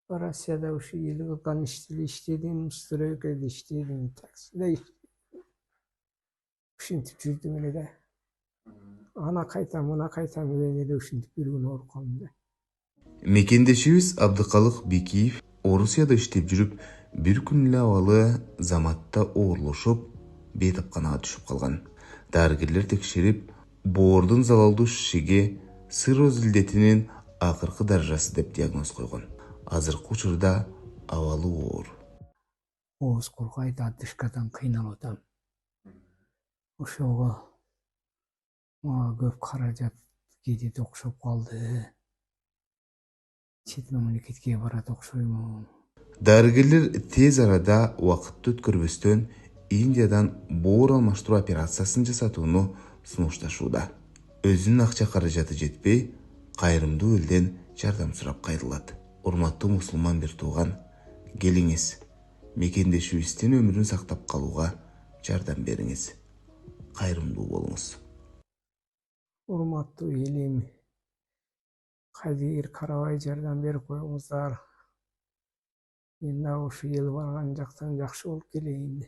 Россияда ушу ел кылган иштери иштедим, стройкада иштедим, таксиде ушинтип жүрдүм эле да. Ана кайтам, мына кайтам деген эле ушинтип бир күнү ооруп калдым да. Мекендешибиз Абдыкалык Бекиев Орусияда иштеп жүрүп, бир күн эле абалы заматта оорлошуп, бейтапканага түшүп калган. Дарыгерлер текшерип, боордун залалдуу шишиги цирроз илдетинин акыркы даражасы деп диагноз койгон. Азыркы учурда абалы оор. Ооз кургайт, отдышкадан кыйналып атам. Ошого мага көп каражат кетет окшоп калды. Чет мамлекетке барат окшоймун. Дарыгерлер тез арада убакытты өткөрбөстөн Индиядан боор алмаштыруу операциясын жасатууну сунушташууда. Өзүнүн акча каражаты жетпей, кайрымдуу элден жардам сурап кайрылат. Урматтуу мусулман бир тууган, келиңиз, мекендешибиздин өмүрүн сактап калууга жардам бериңиз. Кайрымдуу болуңуз. Урматтуу элим, кадир карабай жардам берип коюңуздар. Мен дагы ушу эл барган жактан жакшы болуп келейин.